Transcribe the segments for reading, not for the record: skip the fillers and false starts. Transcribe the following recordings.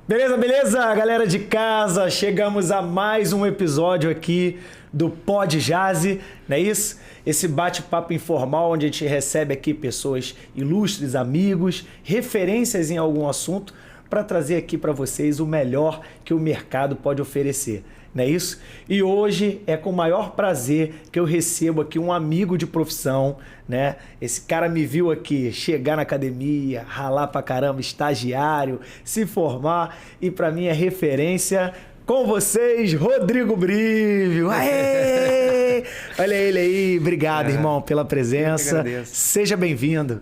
Beleza, beleza, galera de casa? Chegamos a mais um episódio aqui do Pod Jazzy, não é isso? Esse bate-papo informal onde a gente recebe aqui pessoas ilustres, amigos, referências em algum assunto para trazer aqui para vocês o melhor que o mercado pode oferecer, não é isso? E hoje é com o maior prazer que eu recebo aqui um amigo de profissão, né? Esse cara me viu aqui chegar na academia, ralar pra caramba, estagiário, se formar e para mim é referência. Com vocês, Rodrigo Brivio. Aê! Olha ele aí, obrigado, irmão, pela presença. Eu que agradeço. Seja bem-vindo.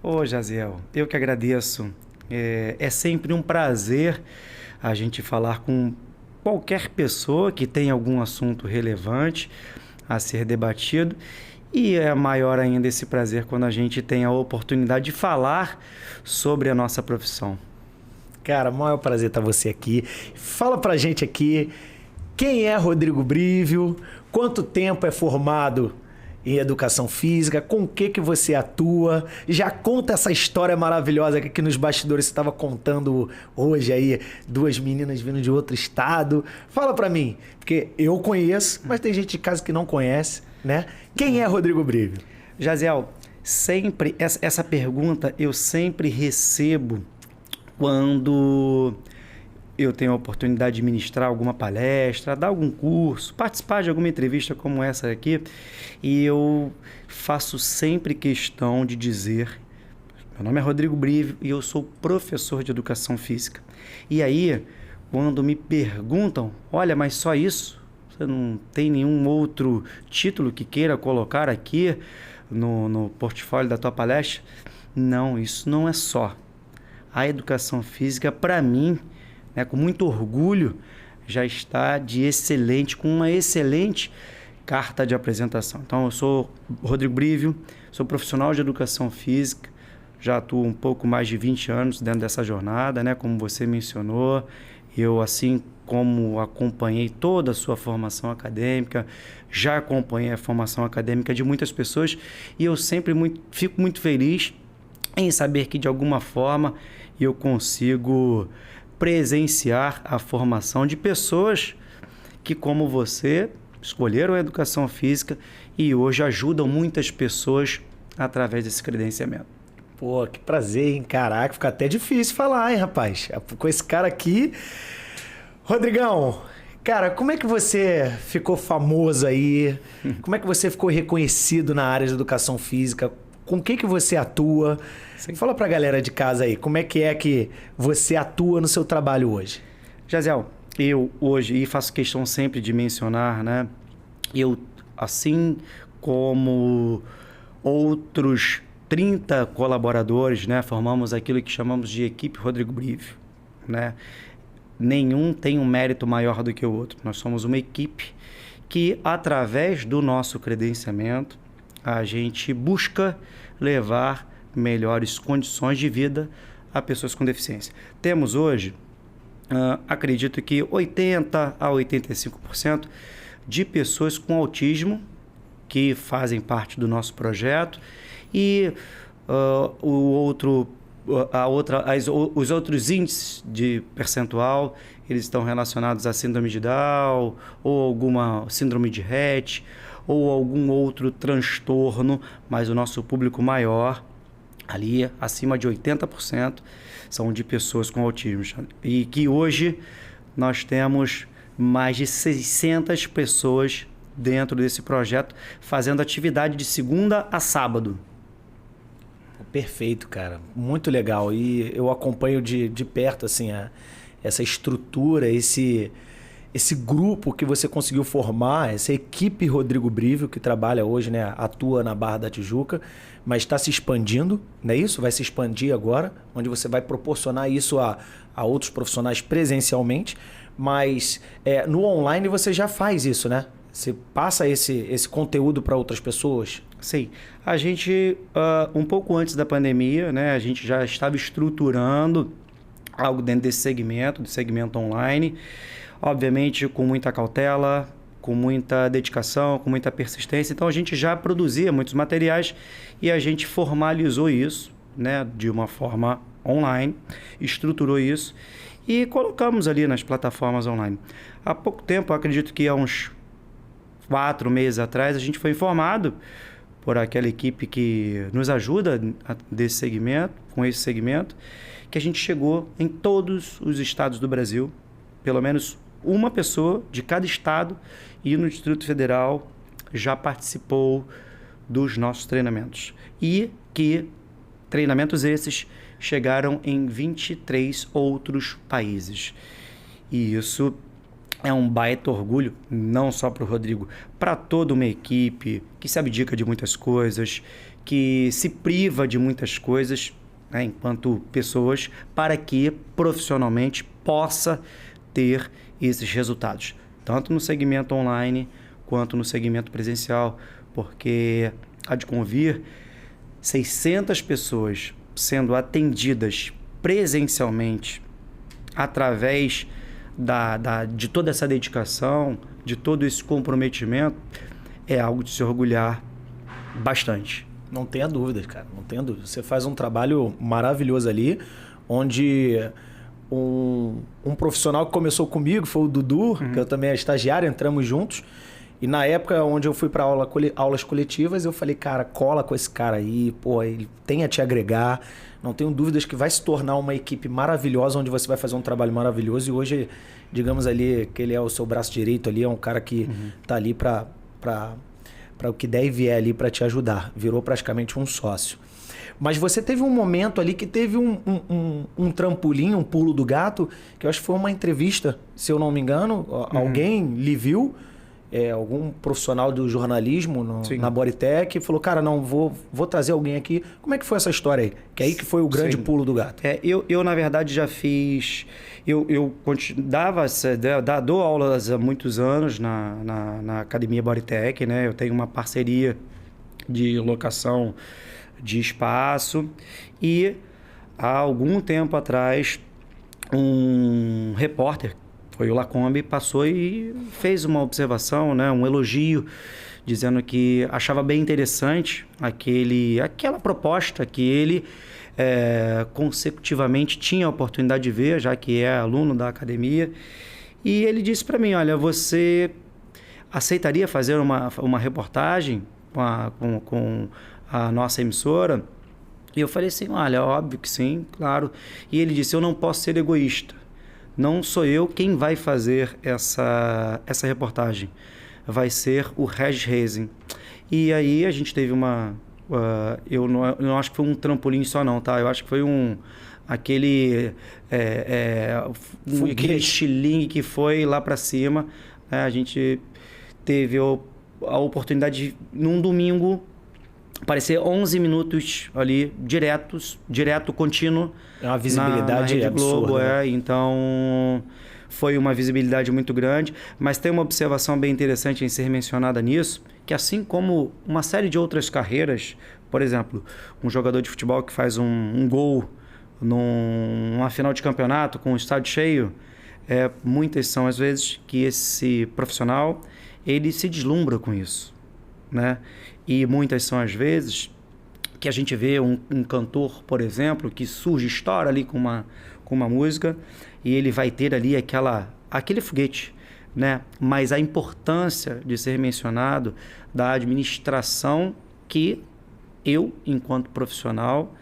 Ô, Jaziel, eu que agradeço. É sempre um prazer a gente falar com qualquer pessoa que tenha algum assunto relevante a ser debatido. E é maior ainda esse prazer quando a gente tem a oportunidade de falar sobre a nossa profissão. Cara, maior prazer estar você aqui. Fala pra gente aqui, quem é Rodrigo Brivio? Quanto tempo é formado em educação física? Com o que você atua? Já conta essa história maravilhosa que aqui nos bastidores você estava contando hoje aí, duas meninas vindo de outro estado. Fala pra mim, porque eu conheço, mas tem gente de casa que não conhece, né? Quem é Rodrigo Brivio? Jaziel, sempre essa pergunta eu sempre recebo quando eu tenho a oportunidade de ministrar alguma palestra, dar algum curso, participar de alguma entrevista como essa aqui, e eu faço sempre questão de dizer: meu nome é Rodrigo Brivio e eu sou professor de educação física. E aí, quando me perguntam, olha, mas só isso? Você não tem nenhum outro título que queira colocar aqui no portfólio da tua palestra? Não, isso não é só. A educação física, para mim, né, com muito orgulho, já está de excelente, com uma excelente carta de apresentação. Então, eu sou Rodrigo Brivio, sou profissional de educação física, já atuo um pouco mais de 20 anos dentro dessa jornada, né, como você mencionou. Eu, assim como acompanhei toda a sua formação acadêmica, já acompanhei a formação acadêmica de muitas pessoas e eu sempre fico muito feliz em saber que, de alguma forma, eu consigo presenciar a formação de pessoas que, como você, escolheram a educação física e hoje ajudam muitas pessoas através desse credenciamento. Pô, que prazer, hein? Caraca, fica até difícil falar, hein, rapaz? Com esse cara aqui. Rodrigão, cara, como é que você ficou famoso aí? Como é que você ficou reconhecido na área de educação física? Com o que você atua? Sim. Fala pra galera de casa aí, como é que você atua no seu trabalho hoje? Jaziel, eu hoje, e faço questão sempre de mencionar, né? Eu, assim como outros 30 colaboradores, né? Formamos aquilo que chamamos de equipe Rodrigo Brivio, né? Nenhum tem um mérito maior do que o outro. Nós somos uma equipe que, através do nosso credenciamento, a gente busca levar melhores condições de vida a pessoas com deficiência. Temos hoje, acredito que 80% a 85% de pessoas com autismo que fazem parte do nosso projeto e os outros índices de percentual, eles estão relacionados à síndrome de Down ou alguma síndrome de Rett ou algum outro transtorno, mas o nosso público maior, ali acima de 80%, são de pessoas com autismo. E que hoje nós temos mais de 600 pessoas dentro desse projeto fazendo atividade de segunda a sábado. Perfeito, cara. Muito legal. E eu acompanho de perto assim, essa estrutura, esse grupo que você conseguiu formar, essa equipe Rodrigo Brivio, que trabalha hoje, né, atua na Barra da Tijuca, mas está se expandindo, não é isso? Vai se expandir agora, onde você vai proporcionar isso a outros profissionais presencialmente, mas no online você já faz isso, né? Você passa esse conteúdo para outras pessoas? Sim. A gente, um pouco antes da pandemia, né, a gente já estava estruturando algo dentro desse segmento, do segmento online. Obviamente, com muita cautela, com muita dedicação, com muita persistência. Então, a gente já produzia muitos materiais e a gente formalizou isso, né, de uma forma online, estruturou isso e colocamos ali nas plataformas online. Há pouco tempo, eu acredito que há uns 4 meses atrás, a gente foi informado por aquela equipe que nos ajuda desse segmento, com esse segmento, que a gente chegou em todos os estados do Brasil, pelo menos uma pessoa de cada estado e no Distrito Federal já participou dos nossos treinamentos. E que treinamentos esses chegaram em 23 outros países. E isso é um baita orgulho, não só para o Rodrigo, para toda uma equipe que se abdica de muitas coisas, que se priva de muitas coisas, né, enquanto pessoas, para que profissionalmente possa ter esses resultados, tanto no segmento online quanto no segmento presencial, porque há de convir 600 pessoas sendo atendidas presencialmente através de toda essa dedicação, de todo esse comprometimento, é algo de se orgulhar bastante. Não tenha dúvidas, cara, não tenha dúvidas. Você faz um trabalho maravilhoso ali, onde um profissional que começou comigo foi o Dudu, que eu também era estagiário, entramos juntos. E na época onde eu fui para aulas coletivas, eu falei, cara, cola com esse cara aí, pô, ele tem a te agregar. Não tenho dúvidas que vai se tornar uma equipe maravilhosa, onde você vai fazer um trabalho maravilhoso. E hoje, digamos ali, que ele é o seu braço direito ali, é um cara que tá ali para o que der e vier ali para te ajudar. Virou praticamente um sócio. Mas você teve um momento ali que teve um trampolim, um pulo do gato, que eu acho que foi uma entrevista, se eu não me engano, alguém lhe viu, algum profissional do jornalismo na Bodytech, falou, cara, não, vou trazer alguém aqui. Como é que foi essa história aí? Que aí que foi o grande pulo do gato. Eu na verdade, já fiz... Eu dou aulas há muitos anos na Academia Bodytech, né? Eu tenho uma parceria de locação de espaço e há algum tempo atrás um repórter, foi o Lacombe, passou e fez uma observação, né, um elogio, dizendo que achava bem interessante aquela proposta que ele consecutivamente tinha a oportunidade de ver, já que é aluno da academia. E ele disse para mim, olha, você aceitaria fazer uma reportagem com a nossa emissora? E eu falei assim, olha, óbvio que sim, claro. E ele disse, eu não posso ser egoísta. Não sou eu quem vai fazer essa reportagem. Vai ser o Regis Reising. E aí a gente teve eu não acho que foi um trampolim só não, tá? Eu acho que foi aquele estilingue que foi lá para cima. Né? A gente teve a oportunidade de, num domingo, aparecer 11 minutos ali, direto, contínuo. É uma visibilidade na Rede absurda. Globo, Então, foi uma visibilidade muito grande. Mas tem uma observação bem interessante em ser mencionada nisso, que assim como uma série de outras carreiras, por exemplo, um jogador de futebol que faz um gol numa final de campeonato com o estádio cheio, muitas são as vezes que esse profissional ele se deslumbra com isso, né? E muitas são as vezes que a gente vê um cantor, por exemplo, que estoura ali com uma música e ele vai ter ali aquele foguete, né? Mas a importância de ser mencionado da administração que eu, enquanto profissional,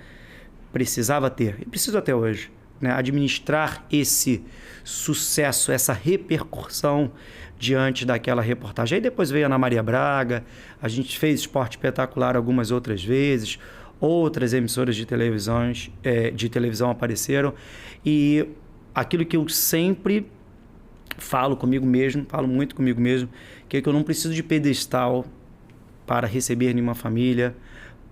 precisava ter, e preciso até hoje, né? Administrar esse sucesso, essa repercussão diante daquela reportagem. Aí depois veio a Ana Maria Braga, a gente fez Esporte Espetacular algumas outras vezes, outras emissoras de televisão apareceram, e aquilo que eu sempre falo muito comigo mesmo, que é que eu não preciso de pedestal para receber nenhuma família,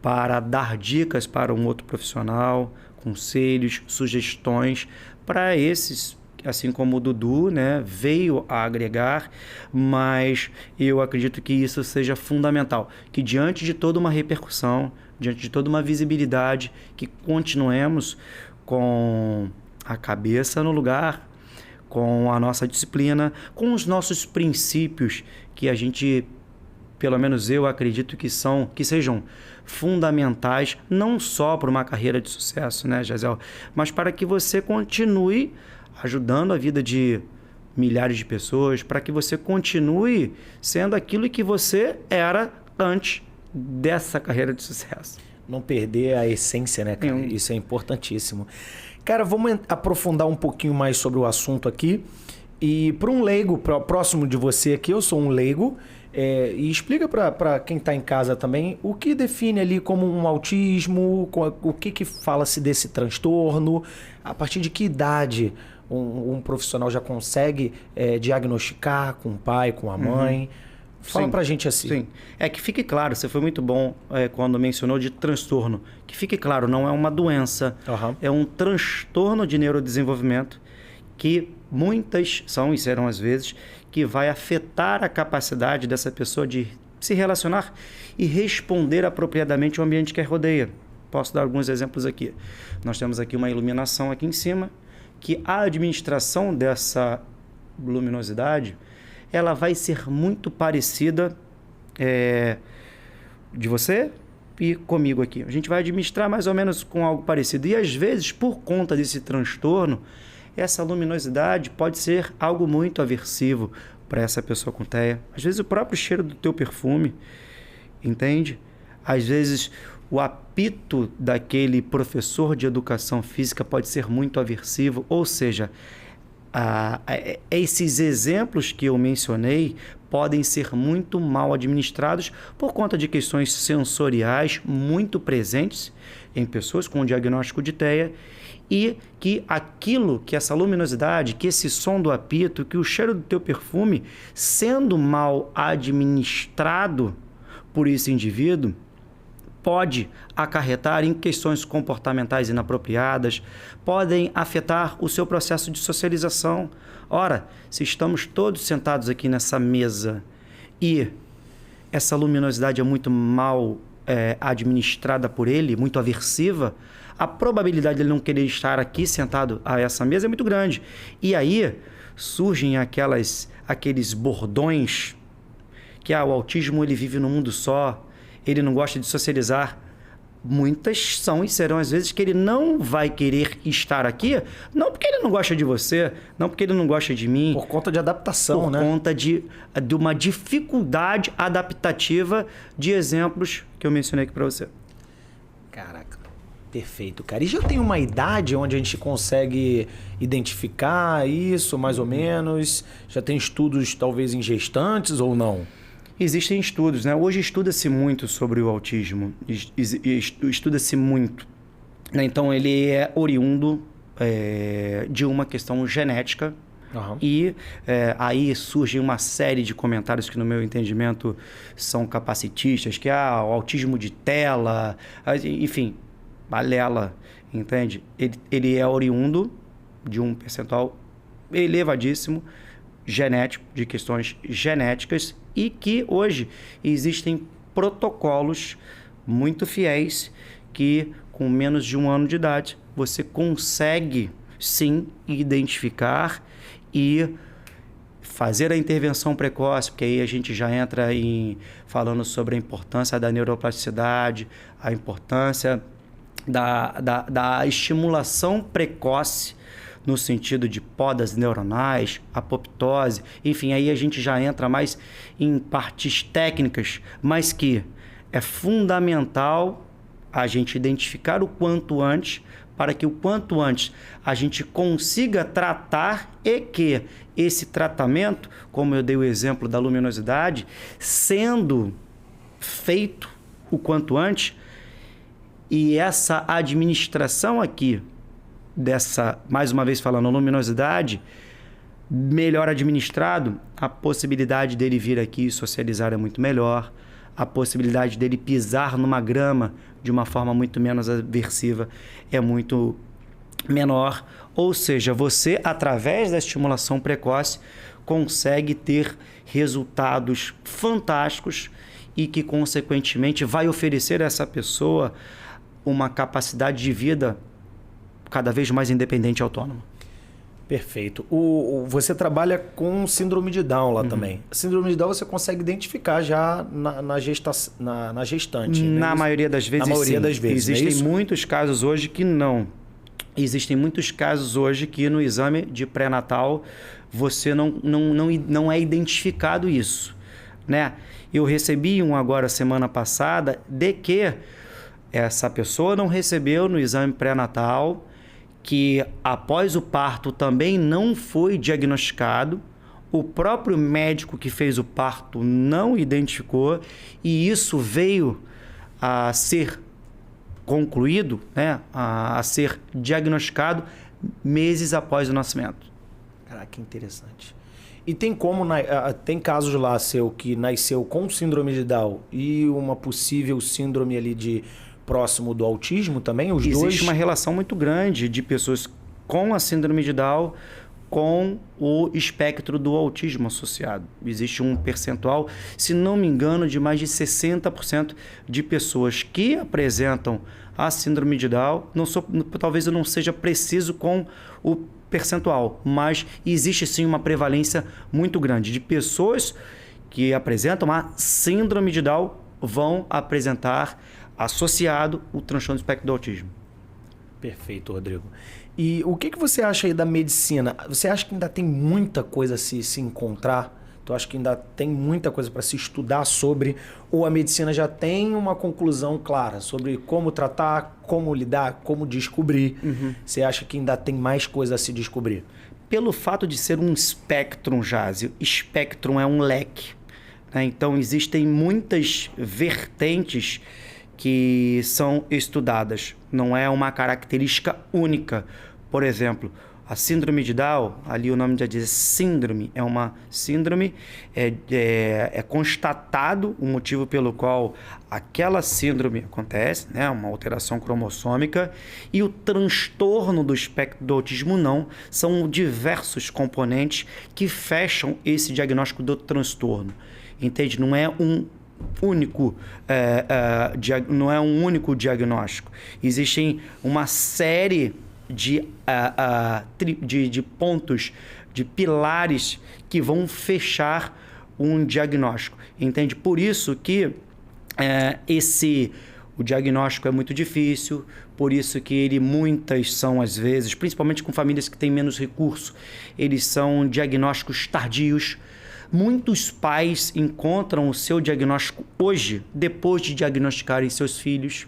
para dar dicas para um outro profissional, conselhos, sugestões para esses, assim como o Dudu, né, veio a agregar, mas eu acredito que isso seja fundamental, que diante de toda uma repercussão, diante de toda uma visibilidade, que continuemos com a cabeça no lugar, com a nossa disciplina, com os nossos princípios, que a gente, pelo menos eu acredito que sejam fundamentais, não só para uma carreira de sucesso, né, Jaziel, mas para que você continue ajudando a vida de milhares de pessoas para que você continue sendo aquilo que você era antes dessa carreira de sucesso. Não perder a essência, né, cara? Isso é importantíssimo. Cara, vamos aprofundar um pouquinho mais sobre o assunto aqui. E para um leigo, próximo de você aqui, eu sou um leigo, e explica para quem está em casa também o que define ali como um autismo, o que fala-se desse transtorno, a partir de que idade um profissional já consegue diagnosticar com o pai, com a mãe. Fala pra gente assim. Sim. Que fique claro, você foi muito bom quando mencionou de transtorno. Que fique claro, não é uma doença, é um transtorno de neurodesenvolvimento que muitas são e serão às vezes, que vai afetar a capacidade dessa pessoa de se relacionar e responder apropriadamente ao ambiente que a rodeia. Posso dar alguns exemplos aqui. Nós temos aqui uma iluminação aqui em cima, que a administração dessa luminosidade ela vai ser muito parecida de você e comigo aqui. A gente vai administrar mais ou menos com algo parecido. E às vezes, por conta desse transtorno, essa luminosidade pode ser algo muito aversivo para essa pessoa com TEA. Às vezes o próprio cheiro do teu perfume, entende? Às vezes o apito daquele professor de educação física pode ser muito aversivo, ou seja, esses exemplos que eu mencionei podem ser muito mal administrados por conta de questões sensoriais muito presentes em pessoas com diagnóstico de TEA e que aquilo, que essa luminosidade, que esse som do apito, que o cheiro do teu perfume, sendo mal administrado por esse indivíduo, pode acarretar em questões comportamentais inapropriadas, podem afetar o seu processo de socialização. Ora, se estamos todos sentados aqui nessa mesa e essa luminosidade é muito mal administrada por ele, muito aversiva, a probabilidade de ele não querer estar aqui sentado a essa mesa é muito grande. E aí surgem aqueles bordões que o autismo ele vive num mundo só, ele não gosta de socializar. Muitas são e serão às vezes que ele não vai querer estar aqui, não porque ele não gosta de você, não porque ele não gosta de mim. Por conta de adaptação, né? Por conta de uma dificuldade adaptativa de exemplos que eu mencionei aqui para você. Caraca, perfeito, cara. E já tem uma idade onde a gente consegue identificar isso, mais ou menos? Já tem estudos talvez em gestantes ou não? Existem estudos, né? Hoje estuda-se muito sobre o autismo, estuda-se muito. Né? Então, ele é oriundo de uma questão genética. E aí surge uma série de comentários que, no meu entendimento, são capacitistas, que o autismo de tela, enfim, balela, entende? Ele é oriundo de um percentual elevadíssimo genético, de questões genéticas, e que hoje existem protocolos muito fiéis que, com menos de 1 ano de idade, você consegue, sim, identificar e fazer a intervenção precoce, porque aí a gente já entra falando sobre a importância da neuroplasticidade, a importância da estimulação precoce, no sentido de podas neuronais, apoptose, enfim, aí a gente já entra mais em partes técnicas, mas que é fundamental a gente identificar o quanto antes, para que o quanto antes a gente consiga tratar e que esse tratamento, como eu dei o exemplo da luminosidade, sendo feito o quanto antes, e essa administração aqui, mais uma vez falando, luminosidade, melhor administrado, a possibilidade dele vir aqui e socializar é muito melhor, a possibilidade dele pisar numa grama de uma forma muito menos aversiva é muito menor. Ou seja, você, através da estimulação precoce, consegue ter resultados fantásticos e que, consequentemente, vai oferecer a essa pessoa uma capacidade de vida cada vez mais independente e autônoma. Perfeito. Você trabalha com síndrome de Down lá também. A síndrome de Down você consegue identificar já na gestante. Na maioria das vezes, na maioria sim. das vezes. Existem muitos casos hoje que não. existem muitos casos hoje que no exame de pré-natal você não é identificado isso, né? Eu recebi agora semana passada de que essa pessoa não recebeu no exame pré-natal, que após o parto também não foi diagnosticado, o próprio médico que fez o parto não identificou e isso veio a ser concluído, né, a ser diagnosticado meses após o nascimento. Caraca, que interessante. E tem como, tem casos lá seu que nasceu com síndrome de Down e uma possível síndrome ali de próximo do autismo também? Existe uma relação muito grande de pessoas com a síndrome de Down com o espectro do autismo associado. Existe um percentual, se não me engano, de mais de 60% de pessoas que apresentam a síndrome de Down. Talvez eu não seja preciso com o percentual, mas existe sim uma prevalência muito grande de pessoas que apresentam a síndrome de Down vão apresentar associado o transtorno do espectro do autismo. Perfeito, Rodrigo. E o que você acha aí da medicina? Você acha que ainda tem muita coisa a se encontrar? Tu acha que ainda tem muita coisa para se estudar sobre? Ou a medicina já tem uma conclusão clara sobre como tratar, como lidar, como descobrir? Você acha que ainda tem mais coisa a se descobrir? Pelo fato de ser um espectro, Jazzy, espectro é um leque, né? Então existem muitas vertentes que são estudadas. Não é uma característica única. Por exemplo, a síndrome de Down, ali o nome já diz síndrome, é uma síndrome, é constatado o motivo pelo qual aquela síndrome acontece, né? Uma alteração cromossômica, e o transtorno do espectro do autismo não, são diversos componentes que fecham esse diagnóstico do transtorno, entende? Não é um único diagnóstico. Existem uma série de pontos, de pilares que vão fechar um diagnóstico, entende? Por isso que o diagnóstico é muito difícil, por isso que muitas são, às vezes, principalmente com famílias que têm menos recurso, eles são diagnósticos tardios. Muitos pais encontram o seu diagnóstico hoje, depois de diagnosticarem seus filhos,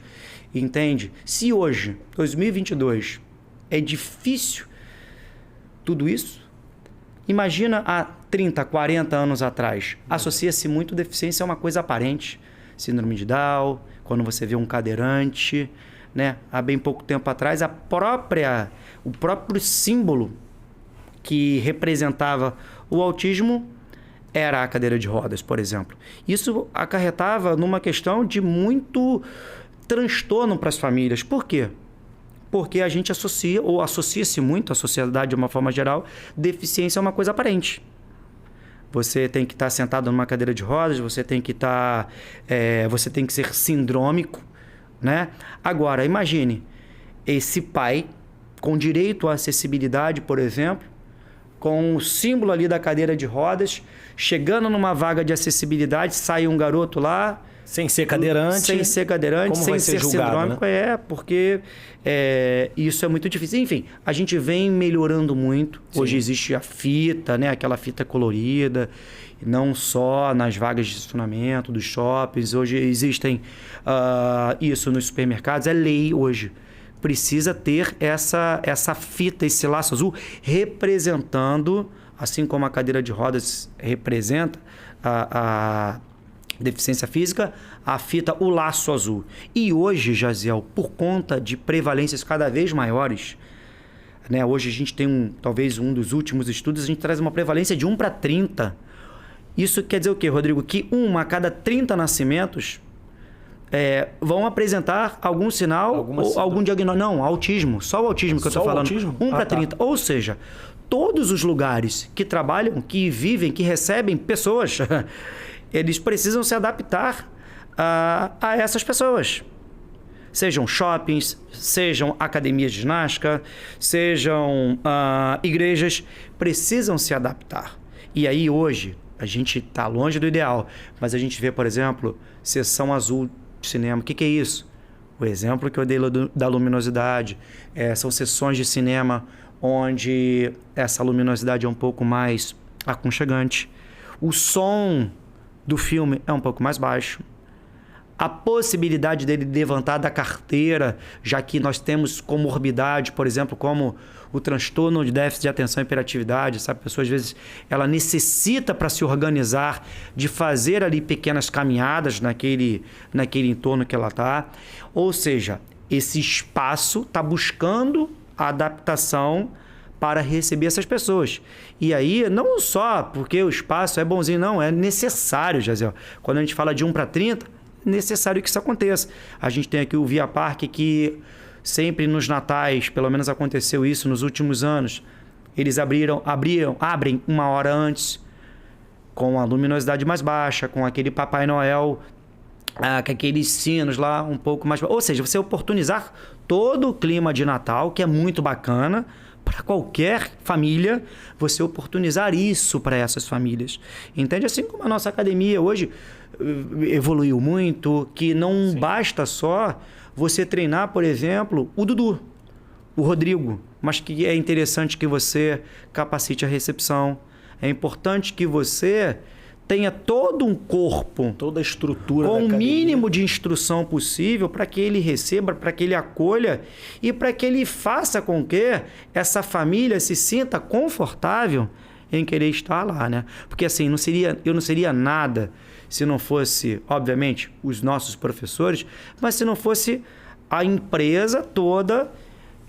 entende? Se hoje, 2022, é difícil tudo isso, imagina há 30, 40 anos atrás. Associa-se muito deficiência a uma coisa aparente. Síndrome de Down, quando você vê um cadeirante, né? Há bem pouco tempo atrás, o próprio símbolo que representava o autismo era a cadeira de rodas, por exemplo. Isso acarretava numa questão de muito transtorno para as famílias. Por quê? Porque a gente associa-se muito, a sociedade de uma forma geral, deficiência é uma coisa aparente. Você tem que estar sentado numa cadeira de rodas, você tem que ser sindrômico, né? Agora, imagine esse pai com direito à acessibilidade, por exemplo, com o símbolo ali da cadeira de rodas, chegando numa vaga de acessibilidade, sai um garoto lá... Sem ser cadeirante, sem ser julgado, sindrômico, né? Porque isso é muito difícil. Enfim, a gente vem melhorando muito. Sim. Hoje existe a fita, né? Aquela fita colorida, não só nas vagas de estacionamento dos shoppings. Hoje existem isso nos supermercados, é lei hoje. Precisa ter essa fita, esse laço azul, representando, assim como a cadeira de rodas representa a deficiência física, a fita, o laço azul. E hoje, Jaziel, por conta de prevalências cada vez maiores, né? Hoje a gente tem talvez um dos últimos estudos, a gente traz uma prevalência de 1 para 30. Isso quer dizer o quê, Rodrigo? Que 1 a cada 30 nascimentos vão apresentar algum sinal ou algum diagnóstico. Não, autismo. Só o autismo que eu estou falando. Autismo? 1 para 30. Ou seja, todos os lugares que trabalham, que vivem, que recebem pessoas... eles precisam se adaptar a essas pessoas. Sejam shoppings, sejam academias de ginástica, sejam igrejas, precisam se adaptar. E aí hoje, a gente está longe do ideal, mas a gente vê, por exemplo, sessão azul de cinema. O que é isso? O exemplo que eu dei da luminosidade são sessões de cinema onde essa luminosidade é um pouco mais aconchegante. O som do filme é um pouco mais baixo. A possibilidade dele levantar da carteira, já que nós temos comorbidade, por exemplo, como o transtorno de déficit de atenção e hiperatividade, sabe? A pessoa, às vezes, ela necessita para se organizar de fazer ali pequenas caminhadas naquele entorno que ela está. Ou seja, esse espaço está buscando a adaptação para receber essas pessoas. E aí, não só porque o espaço é bonzinho, não, é necessário, Jaziel. Quando a gente fala de 1 para 30, necessário que isso aconteça. A gente tem aqui o Via Parque que sempre nos natais, pelo menos aconteceu isso nos últimos anos, eles abrem 1 hora antes, com a luminosidade mais baixa, com aquele Papai Noel, com aqueles sinos lá um pouco mais... Ou seja, você oportunizar todo o clima de Natal, que é muito bacana, para qualquer família, você oportunizar isso para essas famílias. Entende? Assim como a nossa academia hoje evoluiu muito, que não basta só você treinar, por exemplo, o Dudu, o Rodrigo, mas que é interessante que você capacite a recepção. É importante que você tenha todo um corpo, toda a estrutura com o mínimo de instrução possível para que ele receba, para que ele acolha e para que ele faça com que essa família se sinta confortável em querer estar lá, né? Porque assim, eu não seria nada se não fosse, obviamente, os nossos professores, mas se não fosse a empresa toda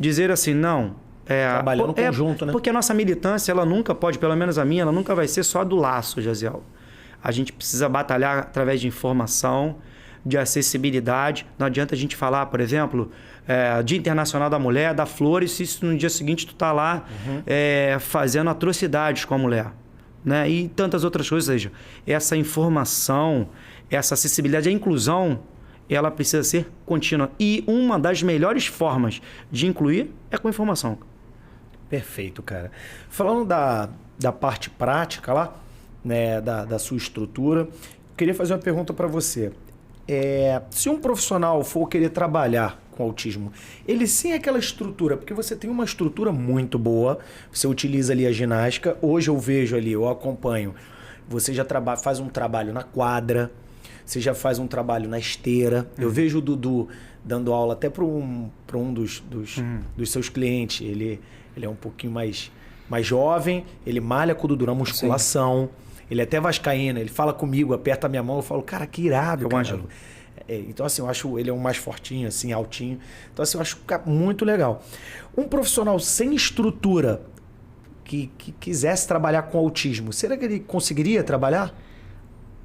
dizer assim, não... Trabalhando em conjunto, né? Porque a nossa militância, ela nunca pode, pelo menos a minha, ela nunca vai ser só do laço, Jaziel. A gente precisa batalhar através de informação, de acessibilidade. Não adianta a gente falar, por exemplo, Dia Internacional da Mulher, dar flores, se isso no dia seguinte tu tá lá fazendo atrocidades com a mulher. Né? E tantas outras coisas. Ou seja, essa informação, essa acessibilidade, a inclusão, ela precisa ser contínua. E uma das melhores formas de incluir é com informação. Perfeito, cara. Falando da parte prática lá, né, da sua estrutura, eu queria fazer uma pergunta para você. Se um profissional for querer trabalhar com autismo, ele sem aquela estrutura, porque você tem uma estrutura muito boa, você utiliza ali a ginástica, hoje eu vejo ali, eu acompanho, você já faz um trabalho na quadra, você já faz um trabalho na esteira, eu vejo o Dudu dando aula até para um dos seus clientes, ele é um pouquinho mais jovem, ele malha com o Dudu na musculação. Sim. Ele é até vascaíno, ele fala comigo, aperta a minha mão, eu falo, cara, que irado, cara. Então, assim, eu acho ele é um mais fortinho, assim, altinho. Então, assim, eu acho muito legal. Um profissional sem estrutura que quisesse trabalhar com autismo, será que ele conseguiria trabalhar?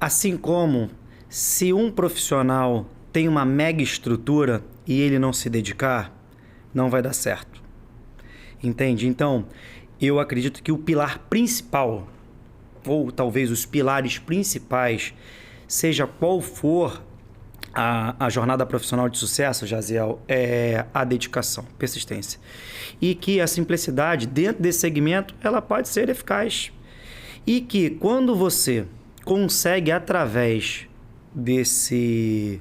Assim como se um profissional tem uma mega estrutura e ele não se dedicar, não vai dar certo. Entende? Então, eu acredito que o pilar principal, ou talvez os pilares principais, seja qual for a jornada profissional de sucesso, Jaziel, é a dedicação, persistência. E que a simplicidade dentro desse segmento, ela pode ser eficaz. E que quando você consegue, através desse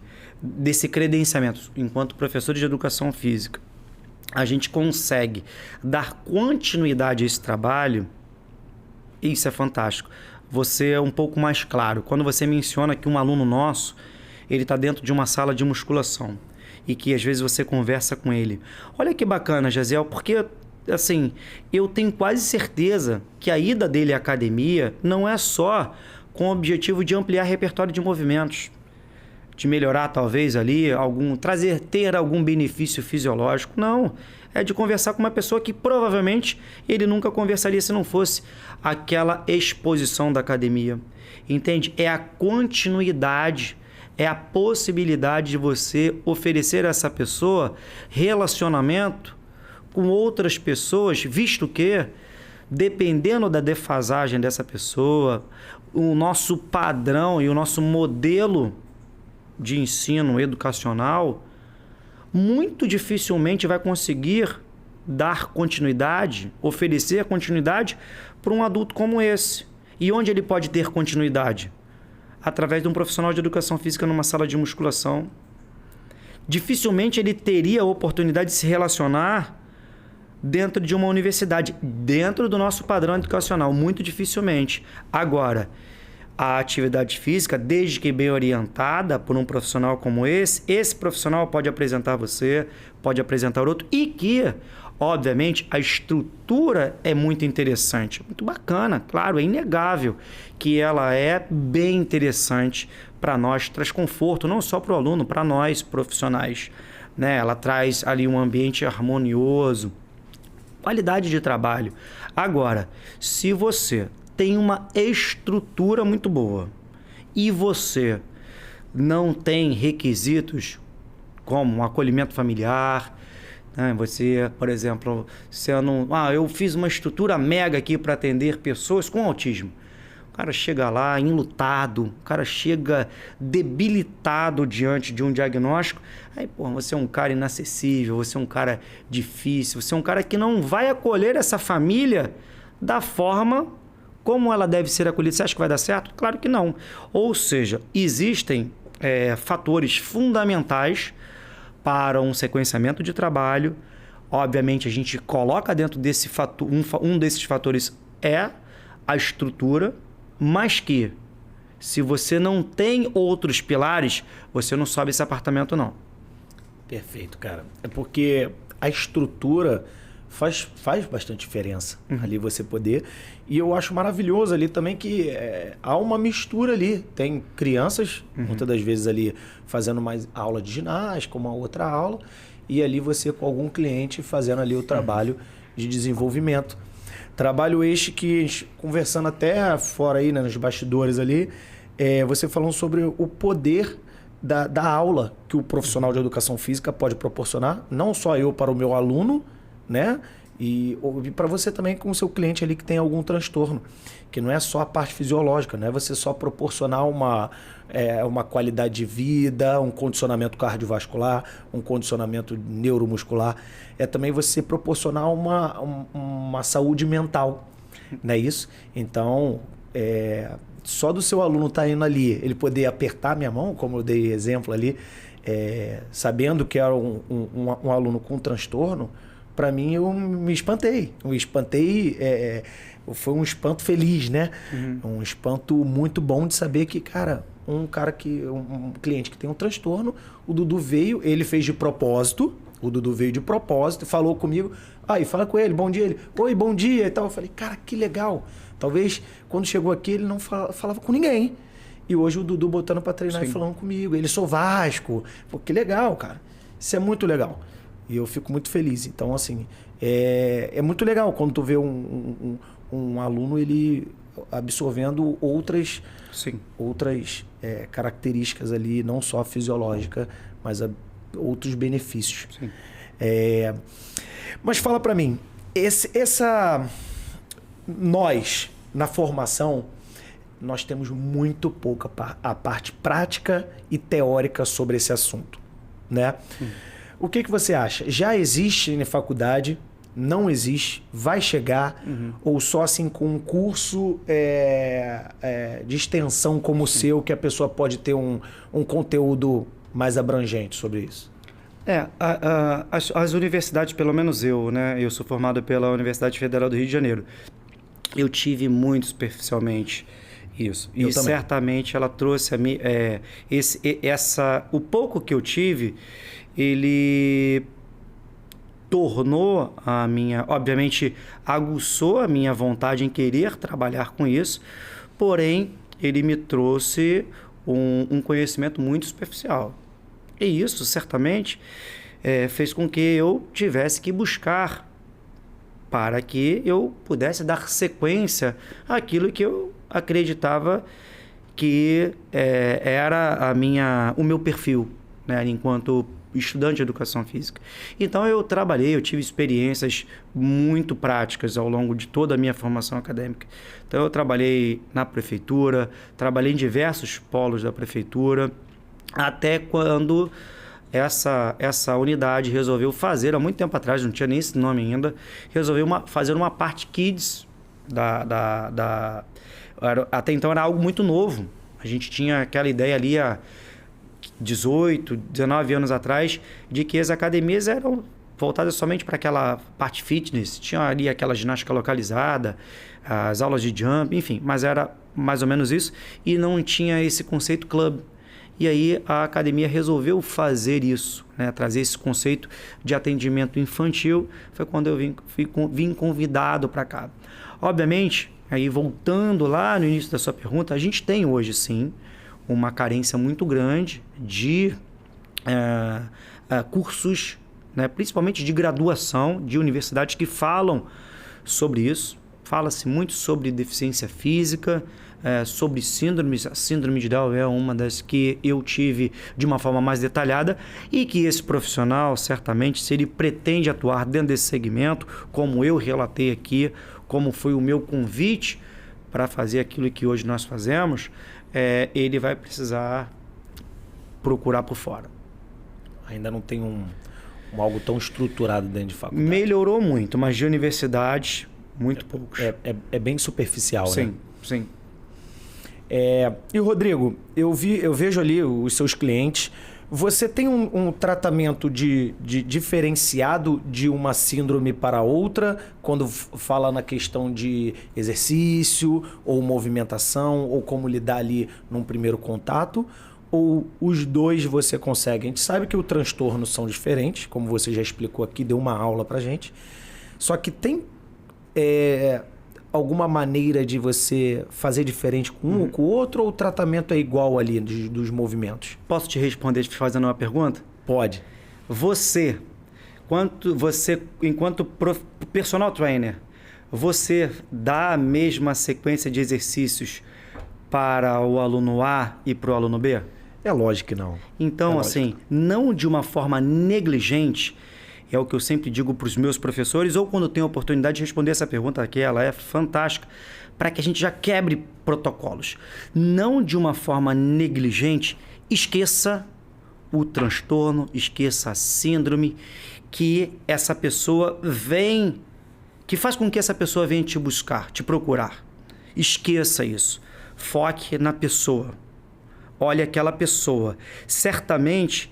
credenciamento, enquanto professor de educação física, a gente consegue dar continuidade a esse trabalho, isso é fantástico. Você é um pouco mais claro. Quando você menciona que um aluno nosso, ele está dentro de uma sala de musculação e que às vezes você conversa com ele. Olha que bacana, Jaziel, porque assim, eu tenho quase certeza que a ida dele à academia não é só com o objetivo de ampliar repertório de movimentos, de melhorar talvez ali, ter algum benefício fisiológico. Não, é de conversar com uma pessoa que provavelmente ele nunca conversaria se não fosse aquela exposição da academia. Entende? É a continuidade, é a possibilidade de você oferecer a essa pessoa relacionamento com outras pessoas, visto que, dependendo da defasagem dessa pessoa, o nosso padrão e o nosso modelo de ensino educacional muito dificilmente vai conseguir dar continuidade, oferecer a continuidade para um adulto como esse. E onde ele pode ter continuidade? Através de um profissional de educação física numa sala de musculação. dificilmente ele teria a oportunidade de se relacionar dentro de uma universidade, dentro do nosso padrão educacional, muito dificilmente. Agora, a atividade física, desde que bem orientada por um profissional como esse profissional pode apresentar você, pode apresentar outro, e que, obviamente, a estrutura é muito interessante, muito bacana, claro, é inegável que ela é bem interessante para nós, traz conforto, não só para o aluno, para nós profissionais, né? Ela traz ali um ambiente harmonioso, qualidade de trabalho. Agora, se você tem uma estrutura muito boa e você não tem requisitos como um acolhimento familiar, né? Você, por exemplo, eu fiz uma estrutura mega aqui para atender pessoas com autismo. O cara chega lá enlutado, o cara chega debilitado diante de um diagnóstico. Aí, pô, você é um cara inacessível, você é um cara difícil, você é um cara que não vai acolher essa família da forma como ela deve ser acolhida. Você acha que vai dar certo? Claro que não. Ou seja, existem fatores fundamentais para um sequenciamento de trabalho. Obviamente, a gente coloca dentro desse fator, um desses fatores é a estrutura, mas que, se você não tem outros pilares, você não sobe esse apartamento, não. Perfeito, cara. É porque a estrutura faz bastante diferença ali você poder. E eu acho maravilhoso ali também que há uma mistura ali. Tem crianças, muitas das vezes ali, fazendo mais aula de ginástica, uma outra aula, e ali você com algum cliente fazendo ali o trabalho de desenvolvimento. Trabalho este que, conversando até fora aí, né, nos bastidores ali, você falando sobre o poder da aula que o profissional de educação física pode proporcionar, não só eu para o meu aluno, né? E para você também com o seu cliente ali que tem algum transtorno, que não é só a parte fisiológica, não é você só proporcionar uma qualidade de vida, um condicionamento cardiovascular, um condicionamento neuromuscular, é também você proporcionar uma saúde mental, não é isso? Então, só do seu aluno estar indo ali, ele poder apertar minha mão, como eu dei exemplo ali, sabendo que era um aluno com transtorno, para mim eu me espantei. Foi um espanto feliz, né? Um espanto muito bom de saber que, cara, um cliente que tem um transtorno, o Dudu veio, ele fez de propósito, falou comigo, aí fala com ele, bom dia, ele, oi, bom dia e tal. Eu falei, cara, que legal. Talvez quando chegou aqui ele não falava com ninguém. E hoje o Dudu botando para treinar. Sim. E falando comigo. Ele sou Vasco. Pô, que legal, cara. Isso é muito legal. E eu fico muito feliz. Então, assim, é muito legal quando tu vê um aluno ele absorvendo outras características ali, não só fisiológica, mas outros benefícios. Sim. Mas fala para mim, nós, na formação, nós temos muito pouca a parte prática e teórica sobre esse assunto, né? O que você acha? Já existe na faculdade? Não existe? Vai chegar? Ou só assim com um curso de extensão como o seu, que a pessoa pode ter um conteúdo mais abrangente sobre isso? As universidades, pelo menos eu, né? Eu sou formado pela Universidade Federal do Rio de Janeiro. Eu tive muito superficialmente isso. E também. Certamente ela trouxe a mim o pouco que eu tive, ele tornou obviamente aguçou a minha vontade em querer trabalhar com isso, porém ele me trouxe um conhecimento muito superficial. E isso certamente fez com que eu tivesse que buscar para que eu pudesse dar sequência àquilo que eu acreditava que era o meu perfil, né, enquanto estudante de educação física. Então eu tive experiências muito práticas ao longo de toda a minha formação acadêmica. Então eu trabalhei na prefeitura, trabalhei em diversos polos da prefeitura, até quando essa unidade resolveu fazer, há muito tempo atrás, não tinha nem esse nome ainda, resolveu fazer uma parte kids até então era algo muito novo. A gente tinha aquela ideia ali 18, 19 anos atrás, de que as academias eram voltadas somente para aquela parte fitness. Tinha ali aquela ginástica localizada, as aulas de jump, enfim, mas era mais ou menos isso. E não tinha esse conceito club. E aí a academia resolveu fazer isso, né? Trazer esse conceito de atendimento infantil. Foi quando eu vim convidado para cá. Obviamente, aí voltando lá no início da sua pergunta, a gente tem hoje sim uma carência muito grande de cursos, né? Principalmente de graduação, de universidades que falam sobre isso. Fala-se muito sobre deficiência física, sobre síndromes. A síndrome de Down é uma das que eu tive de uma forma mais detalhada e que esse profissional, certamente, se ele pretende atuar dentro desse segmento, como eu relatei aqui, como foi o meu convite para fazer aquilo que hoje nós fazemos, ele vai precisar procurar por fora. Ainda não tem algo tão estruturado dentro de faculdade. Melhorou muito, mas de universidade, muito poucos. É bem superficial, sim, né? Sim. E Rodrigo, eu vejo ali os seus clientes. Você tem um tratamento de diferenciado de uma síndrome para outra, quando fala na questão de exercício, ou movimentação, ou como lidar ali num primeiro contato? Ou os dois você consegue? A gente sabe que os transtornos são diferentes, como você já explicou aqui, deu uma aula pra gente. Só que tem alguma maneira de você fazer diferente com um ou com o outro, ou o tratamento é igual ali dos movimentos? Posso te responder te fazendo uma pergunta? Pode. Você, enquanto personal trainer, você dá a mesma sequência de exercícios para o aluno A e para o aluno B? É lógico que não. Então, assim, não de uma forma negligente, é o que eu sempre digo para os meus professores, ou quando tenho a oportunidade de responder essa pergunta, que ela é fantástica, para que a gente já quebre protocolos. Não de uma forma negligente, esqueça o transtorno, esqueça a síndrome que essa pessoa vem, que faz com que essa pessoa venha te buscar, te procurar. Esqueça isso. Foque na pessoa. Olhe aquela pessoa. Certamente,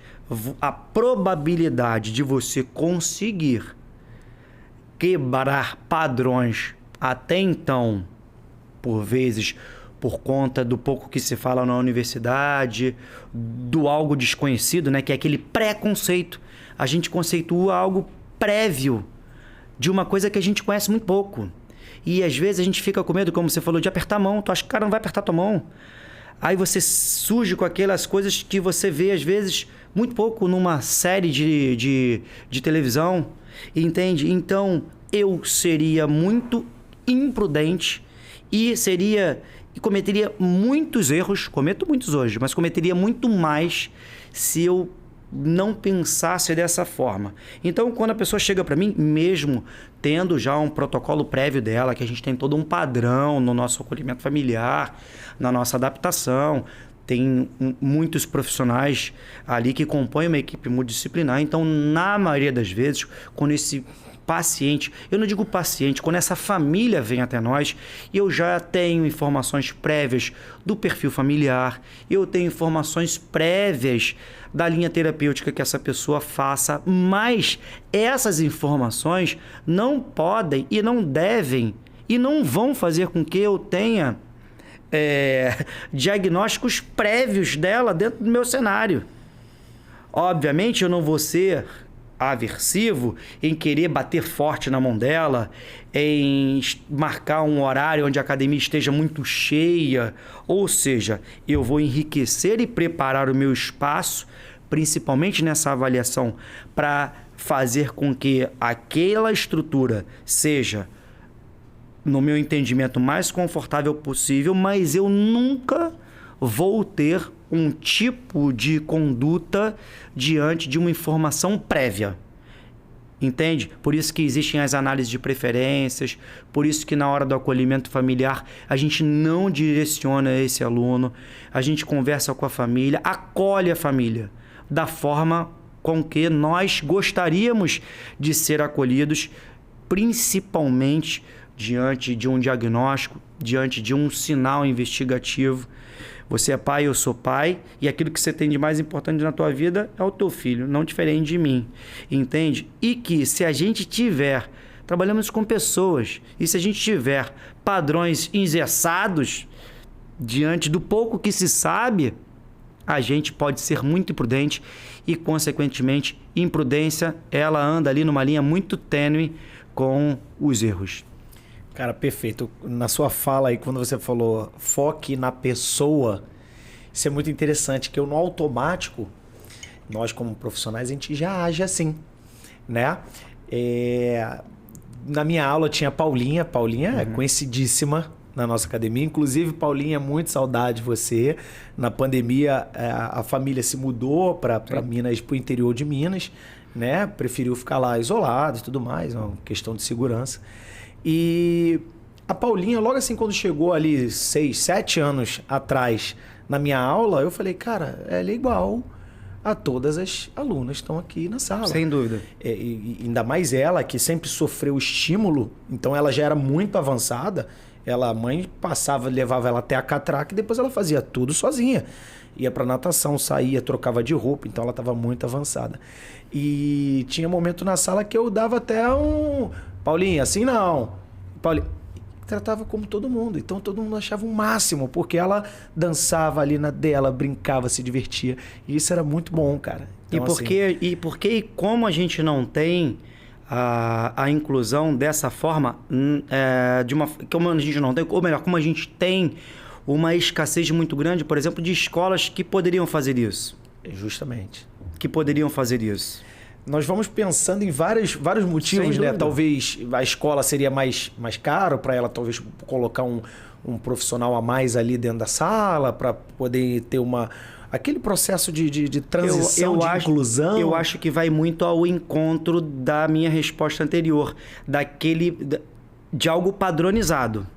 a probabilidade de você conseguir quebrar padrões até então, por vezes, por conta do pouco que se fala na universidade, do algo desconhecido, né? Que é aquele preconceito. A gente conceitua algo prévio de uma coisa que a gente conhece muito pouco. E às vezes a gente fica com medo, como você falou, de apertar a mão. Tu acha que o cara não vai apertar tua mão? Aí você surge com aquelas coisas que você vê, às vezes, muito pouco numa série de televisão, entende? Então, eu seria muito imprudente e cometeria muitos erros, cometo muitos hoje, mas cometeria muito mais se eu não pensasse dessa forma. Então, quando a pessoa chega para mim, mesmo tendo já um protocolo prévio dela, que a gente tem todo um padrão no nosso acolhimento familiar, na nossa adaptação, tem muitos profissionais ali que compõem uma equipe multidisciplinar. Então, na maioria das vezes, quando esse paciente, eu não digo paciente, quando essa família vem até nós, eu já tenho informações prévias do perfil familiar, eu tenho informações prévias da linha terapêutica que essa pessoa faça, mas essas informações não podem e não devem e não vão fazer com que eu tenha diagnósticos prévios dela dentro do meu cenário. Obviamente, eu não vou ser aversivo em querer bater forte na mão dela, em marcar um horário onde a academia esteja muito cheia, ou seja, eu vou enriquecer e preparar o meu espaço, principalmente nessa avaliação, para fazer com que aquela estrutura seja, no meu entendimento, mais confortável possível, mas eu nunca vou ter um tipo de conduta diante de uma informação prévia. Entende? Por isso que existem as análises de preferências, por isso que na hora do acolhimento familiar a gente não direciona esse aluno, a gente conversa com a família, acolhe a família da forma com que nós gostaríamos de ser acolhidos, principalmente diante de um diagnóstico, diante de um sinal investigativo. Você é pai, eu sou pai, e aquilo que você tem de mais importante na tua vida é o teu filho, não diferente de mim, entende? E que se a gente tiver, trabalhamos com pessoas, e se a gente tiver padrões engessados, diante do pouco que se sabe, a gente pode ser muito imprudente e, consequentemente, imprudência, ela anda ali numa linha muito tênue com os erros. Cara, perfeito. Na sua fala aí, quando você falou foque na pessoa, isso é muito interessante, que eu no automático, nós como profissionais, a gente já age assim, né? Na minha aula tinha a Paulinha. Paulinha é conhecidíssima na nossa academia. Inclusive, Paulinha, muito saudade de você. Na pandemia, a família se mudou para Minas, para o interior de Minas, né? Preferiu ficar lá isolado e tudo mais, uma questão de segurança. E a Paulinha, logo assim, quando chegou ali 6, 7 anos atrás na minha aula, eu falei, cara, ela é igual a todas as alunas que estão aqui na sala. Sem dúvida. E ainda mais ela, que sempre sofreu estímulo, então ela já era muito avançada. A mãe passava, levava ela até a catraca e depois ela fazia tudo sozinha. Ia pra natação, saía, trocava de roupa, então ela estava muito avançada. E tinha momento na sala que eu dava até um... Paulinha, assim não. Paulinha... Tratava como todo mundo. Então todo mundo achava o máximo, porque ela dançava ali na dela, brincava, se divertia. E isso era muito bom, cara. Então, e como a gente não tem a inclusão dessa forma, como a gente não tem, ou melhor, como a gente tem uma escassez muito grande, por exemplo, de escolas que poderiam fazer isso. Justamente. Que poderiam fazer isso. Nós vamos pensando em vários motivos, né? Talvez a escola seria mais caro para ela, talvez colocar um profissional a mais ali dentro da sala para poder ter aquele processo de transição, de inclusão. Eu acho que vai muito ao encontro da minha resposta anterior, de algo padronizado.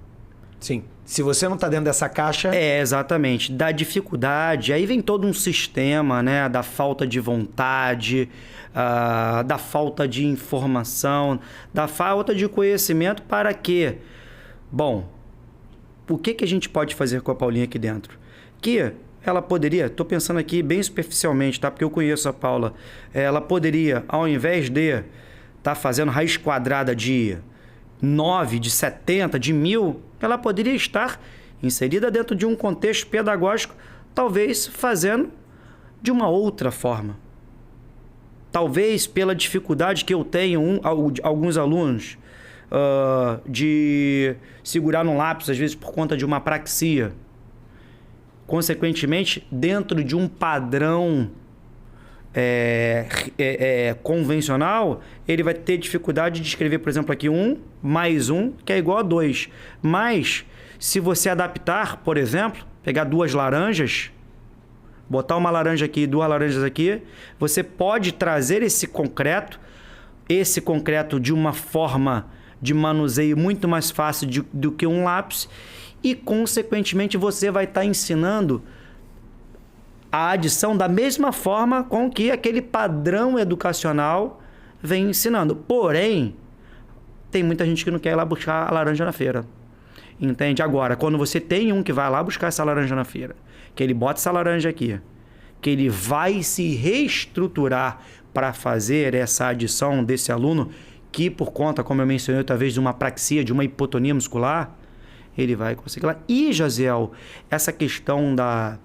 Sim. Se você não está dentro dessa caixa... Exatamente. Da dificuldade, aí vem todo um sistema, né? Da falta de vontade, da falta de informação, da falta de conhecimento para quê? Bom, o que a gente pode fazer com a Paulinha aqui dentro? Que ela poderia, estou pensando aqui bem superficialmente, tá? Porque eu conheço a Paula. Ela poderia, ao invés de estar fazendo raiz quadrada de 9, de 70, de 1000, ela poderia estar inserida dentro de um contexto pedagógico, talvez fazendo de uma outra forma. Talvez pela dificuldade que eu tenho, alguns alunos, de segurar no lápis, às vezes por conta de uma apraxia. Consequentemente, dentro de um padrão convencional, ele vai ter dificuldade de escrever, por exemplo, aqui 1 mais 1, que é igual a 2. Mas, se você adaptar, por exemplo, pegar 2 laranjas, botar uma laranja aqui e 2 laranjas aqui, você pode trazer esse concreto de uma forma de manuseio muito mais fácil do que um lápis e, consequentemente, você vai estar ensinando a adição da mesma forma com que aquele padrão educacional vem ensinando. Porém, tem muita gente que não quer ir lá buscar a laranja na feira. Entende? Agora, quando você tem um que vai lá buscar essa laranja na feira, que ele bota essa laranja aqui, que ele vai se reestruturar para fazer essa adição desse aluno, que por conta, como eu mencionei, talvez de uma apraxia, de uma hipotonia muscular, ele vai conseguir lá. E, Jaziel, essa questão da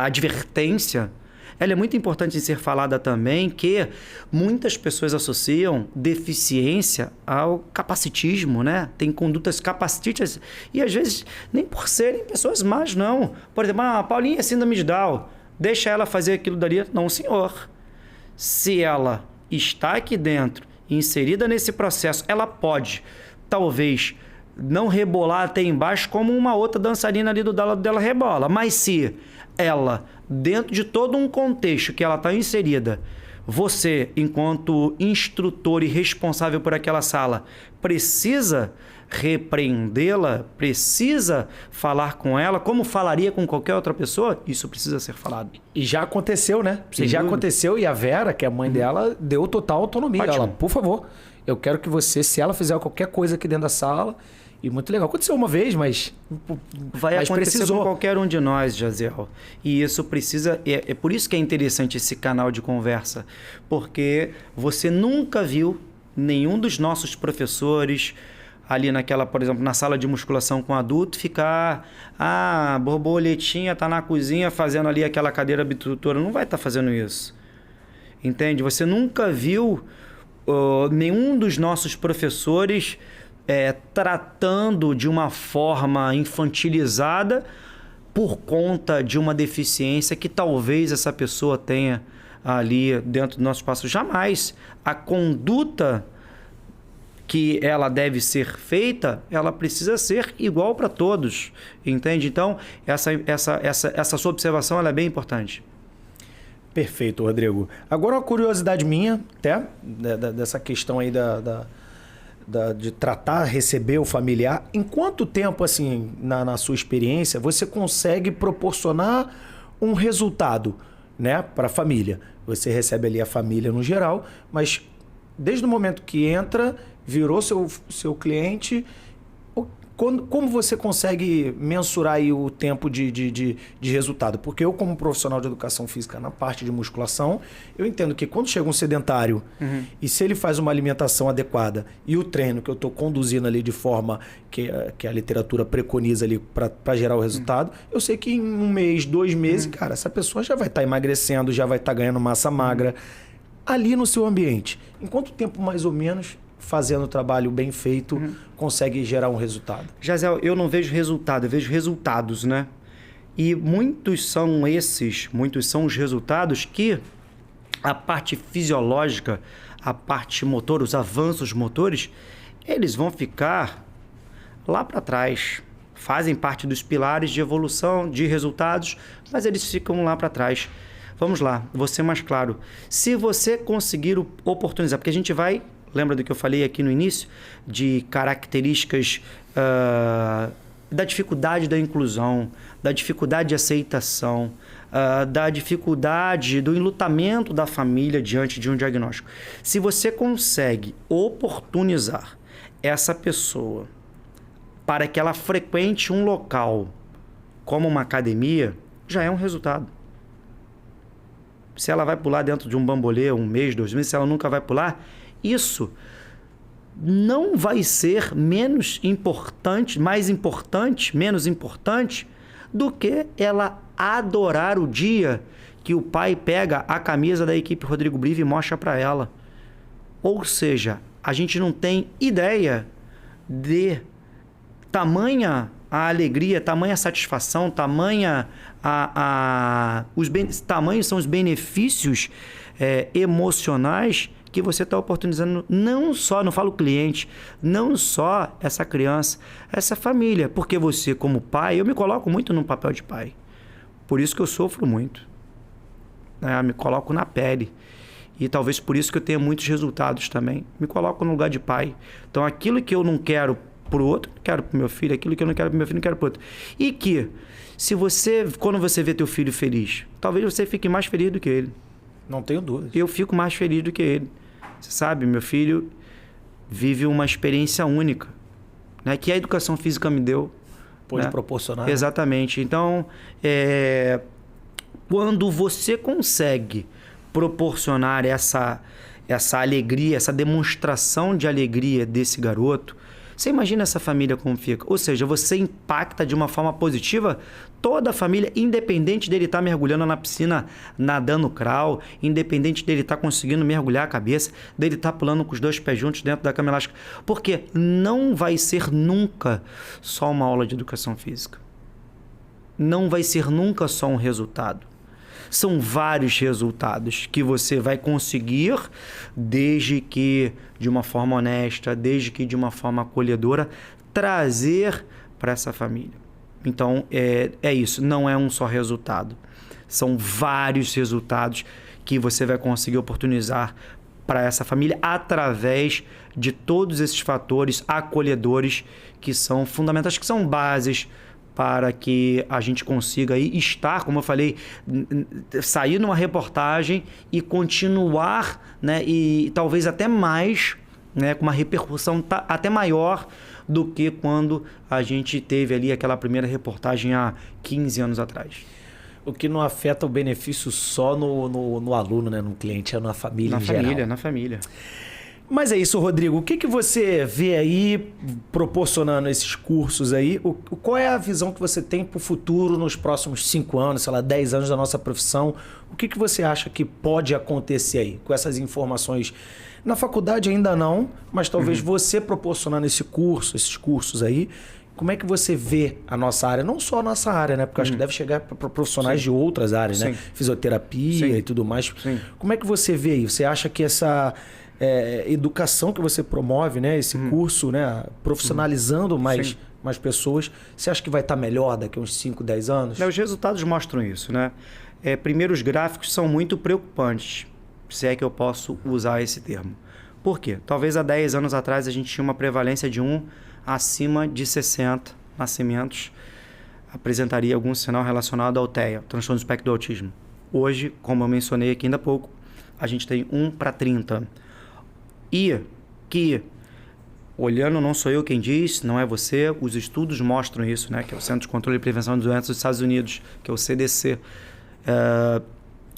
advertência, ela é muito importante de ser falada também, que muitas pessoas associam deficiência ao capacitismo, né? Tem condutas capacitistas e às vezes nem por serem pessoas más, não. Por exemplo, a Paulinha é síndrome de Down, deixa ela fazer aquilo dali. Não, senhor. Se ela está aqui dentro, inserida nesse processo, ela pode, talvez, não rebolar até embaixo como uma outra dançarina ali do lado dela rebola. Mas se ela, dentro de todo um contexto que ela está inserida, você, enquanto instrutor e responsável por aquela sala, precisa repreendê-la, precisa falar com ela, como falaria com qualquer outra pessoa, isso precisa ser falado. E já aconteceu, né? Já aconteceu e a Vera, que é a mãe dela, deu total autonomia. Ótimo. Ela, por favor, eu quero que você, se ela fizer qualquer coisa aqui dentro da sala, E muito legal. Aconteceu uma vez, mas acontecer precisou. com qualquer um de nós, Jaziel. E isso precisa... É por isso que é interessante esse canal de conversa. Porque você nunca viu nenhum dos nossos professores ali naquela, por exemplo, na sala de musculação com adulto, ficar... borboletinha tá na cozinha fazendo ali aquela cadeira abdutora. Não vai estar fazendo isso. Entende? Você nunca viu nenhum dos nossos professores tratando de uma forma infantilizada por conta de uma deficiência que talvez essa pessoa tenha ali dentro do nosso espaço. Jamais. A conduta que ela deve ser feita, ela precisa ser igual para todos. Entende? Então, essa sua observação ela é bem importante. Perfeito, Rodrigo. Agora uma curiosidade minha, até, dessa questão aí de tratar, receber o familiar. Em quanto tempo, assim, na sua experiência, você consegue proporcionar um resultado, né, para a família? Você recebe ali a família no geral, mas desde o momento que entra, virou seu cliente... Como você consegue mensurar aí o tempo de resultado? Porque eu, como profissional de educação física na parte de musculação, eu entendo que quando chega um sedentário e se ele faz uma alimentação adequada e o treino que eu estou conduzindo ali de forma que a literatura preconiza ali para gerar o resultado, eu sei que em 1 mês, 2 meses, cara, essa pessoa já vai estar emagrecendo, já vai estar ganhando massa magra. Ali no seu ambiente, em quanto tempo mais ou menos... fazendo o trabalho bem feito, consegue gerar um resultado? Jaziel, eu não vejo resultado, eu vejo resultados, né? E muitos são os resultados que a parte fisiológica, a parte motor, os avanços motores, eles vão ficar lá para trás. Fazem parte dos pilares de evolução, de resultados, mas eles ficam lá para trás. Vamos lá, vou ser mais claro. Se você conseguir oportunizar, porque a gente vai... Lembra do que eu falei aqui no início? De características da dificuldade da inclusão, da dificuldade de aceitação, da dificuldade do enlutamento da família diante de um diagnóstico. Se você consegue oportunizar essa pessoa para que ela frequente um local como uma academia, já é um resultado. Se ela vai pular dentro de um bambolê 1 mês, 2 meses, se ela nunca vai pular... Isso não vai ser menos importante do que ela adorar o dia que o pai pega a camisa da equipe Rodrigo Brive e mostra para ela. Ou seja, a gente não tem ideia de tamanha a alegria, tamanha a satisfação, tamanhos são os benefícios emocionais que você está oportunizando não só, não falo cliente, não só essa criança, essa família. Porque você, como pai, eu me coloco muito no papel de pai. Por isso que eu sofro muito. Eu me coloco na pele. E talvez por isso que eu tenha muitos resultados também. Me coloco no lugar de pai. Então, aquilo que eu não quero para o outro, quero para o meu filho. Aquilo que eu não quero para o meu filho, não quero para o outro. E que, quando você vê teu filho feliz, talvez você fique mais feliz do que ele. Não tenho dúvida. Eu fico mais feliz do que ele. Você sabe, meu filho vive uma experiência única, né, que a educação física me deu. Pode, né? proporcionar. Exatamente. Então, quando você consegue proporcionar essa alegria, essa demonstração de alegria desse garoto, você imagina essa família como fica. Ou seja, você impacta de uma forma positiva toda a família, independente dele estar mergulhando na piscina, nadando crawl, independente dele estar conseguindo mergulhar a cabeça, dele estar pulando com os 2 pés juntos dentro da cama elástica. Porque não vai ser nunca só uma aula de educação física. Não vai ser nunca só um resultado. São vários resultados que você vai conseguir desde que de uma forma honesta, desde que de uma forma acolhedora, trazer para essa família. Então, é isso. Não é um só resultado. São vários resultados que você vai conseguir oportunizar para essa família através de todos esses fatores acolhedores que são fundamentais, que são bases para que a gente consiga aí estar, como eu falei, sair numa reportagem e continuar, né, e talvez até mais né, com uma repercussão até maior do que quando a gente teve ali aquela primeira reportagem há 15 anos atrás. O que não afeta o benefício só no aluno, né, no cliente, é na família em geral. Na família. Mas é isso, Rodrigo. O que você vê aí proporcionando esses cursos aí? Qual é a visão que você tem para o futuro nos próximos 5 anos, sei lá, 10 anos da nossa profissão? O que você acha que pode acontecer aí com essas informações? Na faculdade ainda não, mas talvez você proporcionando esses cursos aí, como é que você vê a nossa área? Não só a nossa área, né? Porque eu acho que deve chegar para profissionais de outras áreas, né? Fisioterapia e tudo mais. Sim. Como é que você vê aí? Você acha que essa educação que você promove, né? Esse curso, né? Profissionalizando mais pessoas, você acha que vai estar melhor daqui a uns 5, 10 anos? Os resultados mostram isso, né? Primeiro, os gráficos são muito preocupantes, se é que eu posso usar esse termo. Por quê? Talvez há 10 anos atrás a gente tinha uma prevalência de acima de 60 nascimentos apresentaria algum sinal relacionado ao TEA, transtorno do espectro do autismo. Hoje, como eu mencionei aqui ainda há pouco, a gente tem 1 para 30. E que, olhando, não sou eu quem diz, não é você, os estudos mostram isso, né? Que é o Centro de Controle e Prevenção de Doenças dos Estados Unidos, que é o CDC,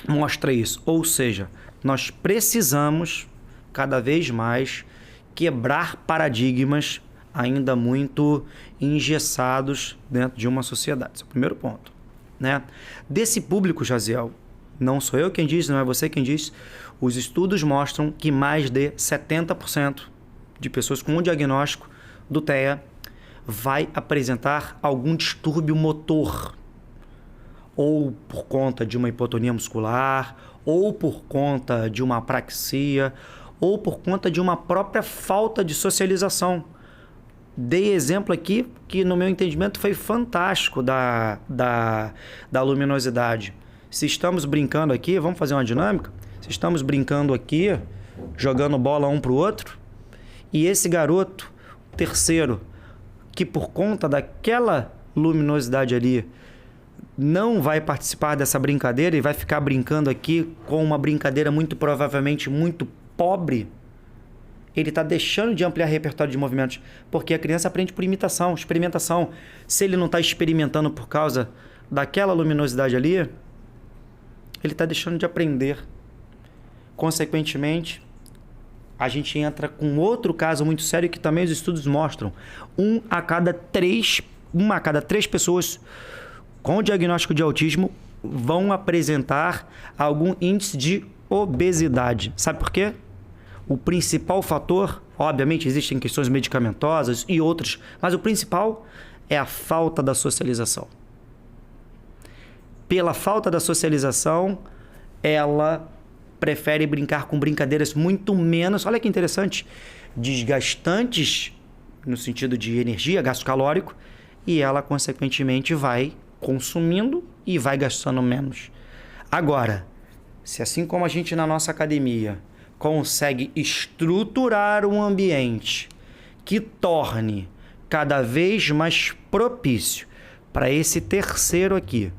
mostra isso. Ou seja, nós precisamos cada vez mais quebrar paradigmas ainda muito engessados dentro de uma sociedade. Esse é o primeiro ponto, né? Desse público, Jaziel, não sou eu quem diz, não é você quem diz, os estudos mostram que mais de 70% de pessoas com um diagnóstico do TEA vai apresentar algum distúrbio motor, ou por conta de uma hipotonia muscular, ou por conta de uma apraxia, ou por conta de uma própria falta de socialização. Dei exemplo aqui que, no meu entendimento, foi fantástico da luminosidade. Se estamos brincando aqui, vamos fazer uma dinâmica? Se estamos brincando aqui, jogando bola um para o outro, e esse garoto, terceiro, que por conta daquela luminosidade ali, não vai participar dessa brincadeira e vai ficar brincando aqui com uma brincadeira muito provavelmente muito pobre, ele está deixando de ampliar o repertório de movimentos, porque a criança aprende por imitação, experimentação. Se ele não está experimentando por causa daquela luminosidade ali, ele está deixando de aprender. Consequentemente, a gente entra com outro caso muito sério que também os estudos mostram. Uma a cada três pessoas com o diagnóstico de autismo vão apresentar algum índice de obesidade. Sabe por quê? O principal fator, obviamente existem questões medicamentosas e outras, mas o principal é a falta da socialização. Pela falta da socialização, ela prefere brincar com brincadeiras muito menos, olha que interessante, desgastantes no sentido de energia, gasto calórico, e ela, consequentemente, vai consumindo e vai gastando menos. Agora, se assim como a gente na nossa academia consegue estruturar um ambiente que torne cada vez mais propício para esse terceiro aqui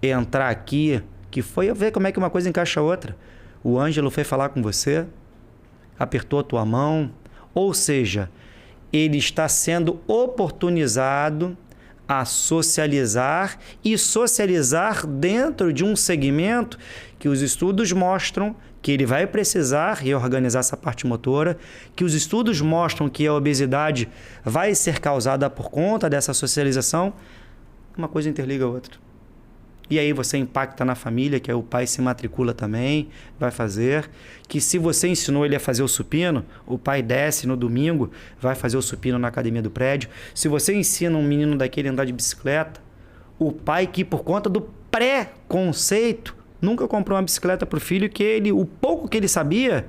entrar aqui, que foi ver como é que uma coisa encaixa a outra. O Ângelo foi falar com você, apertou a tua mão, ou seja, ele está sendo oportunizado a socializar e socializar dentro de um segmento que os estudos mostram que ele vai precisar reorganizar essa parte motora, que os estudos mostram que a obesidade vai ser causada por conta dessa socialização. Uma coisa interliga a outra. E aí você impacta na família, que aí o pai se matricula também, vai fazer. Que se você ensinou ele a fazer o supino, o pai desce no domingo, vai fazer o supino na academia do prédio. Se você ensina um menino daquele a andar de bicicleta, o pai que por conta do preconceito nunca comprou uma bicicleta para o filho, que o pouco que ele sabia,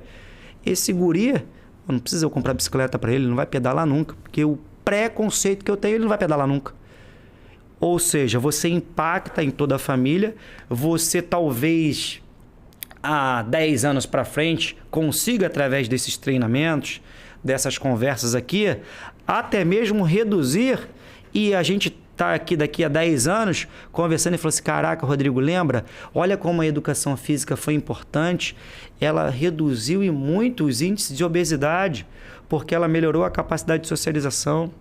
esse guri, não precisa eu comprar bicicleta para ele, ele não vai pedalar nunca, porque o preconceito que eu tenho, ele não vai pedalar nunca. Ou seja, você impacta em toda a família, você talvez há 10 anos para frente consiga, através desses treinamentos, dessas conversas aqui, até mesmo reduzir, e a gente estar aqui daqui a 10 anos conversando e falando assim, caraca, Rodrigo, lembra? Olha como a educação física foi importante. Ela reduziu e muito os índices de obesidade, porque ela melhorou a capacidade de socialização.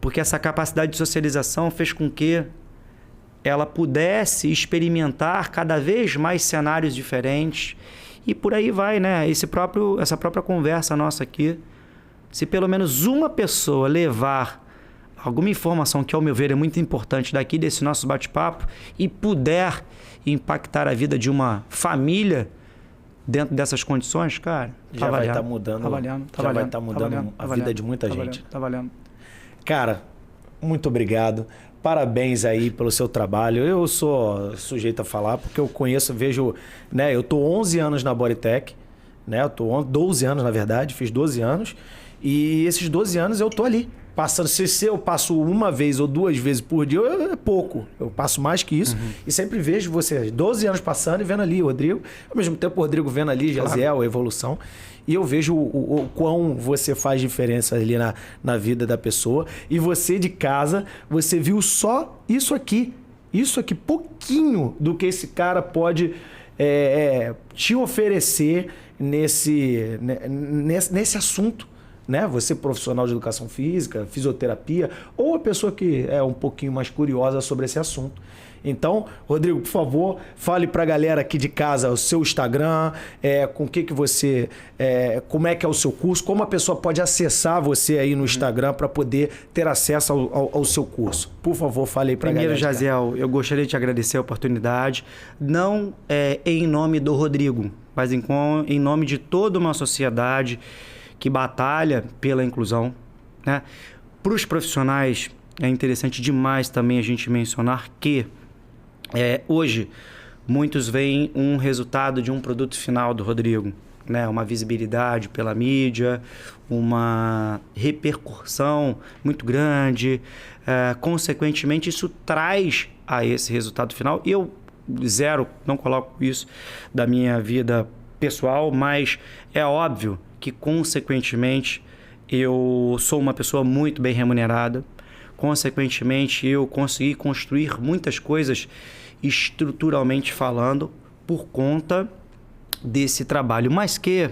Porque essa capacidade de socialização fez com que ela pudesse experimentar cada vez mais cenários diferentes. E por aí vai, né? Essa própria conversa nossa aqui. Se pelo menos uma pessoa levar alguma informação que, ao meu ver, é muito importante daqui desse nosso bate-papo e puder impactar a vida de uma família dentro dessas condições, cara, já vai estar mudando, vai estar mudando a vida de muita gente. Tá valendo. Cara, muito obrigado. Parabéns aí pelo seu trabalho. Eu sou sujeito a falar porque eu conheço, vejo, né? Eu tô 11 anos na Bodytech, né? Eu tô 12 anos, na verdade, fiz 12 anos. E esses 12 anos eu tô ali, passando. Se eu passo uma vez ou 2 vezes por dia, é pouco. Eu passo mais que isso. E sempre vejo você, 12 anos passando e vendo ali o Rodrigo. Ao mesmo tempo, o Rodrigo vendo ali, Jaziel, a evolução. E eu vejo o quão você faz diferença ali na vida da pessoa. E você de casa, você viu só isso aqui. Isso aqui, pouquinho do que esse cara pode te oferecer nesse assunto. Né? Você profissional de educação física, fisioterapia, ou a pessoa que é um pouquinho mais curiosa sobre esse assunto. Então, Rodrigo, por favor, fale para a galera aqui de casa o seu Instagram, com o que você, como é que é o seu curso, como a pessoa pode acessar você aí no Instagram para poder ter acesso ao seu curso. Por favor, fale aí para a galera. Primeiro, Jaziel, eu gostaria de te agradecer a oportunidade, não em nome do Rodrigo, mas em nome de toda uma sociedade que batalha pela inclusão, né? Para os profissionais, é interessante demais também a gente mencionar que hoje muitos veem um resultado de um produto final do Rodrigo, né? Uma visibilidade pela mídia, uma repercussão muito grande. Consequentemente, isso traz a esse resultado final. E eu não coloco isso da minha vida pessoal, mas é óbvio que, consequentemente, eu sou uma pessoa muito bem remunerada. Consequentemente, eu consegui construir muitas coisas estruturalmente falando por conta desse trabalho. Mas que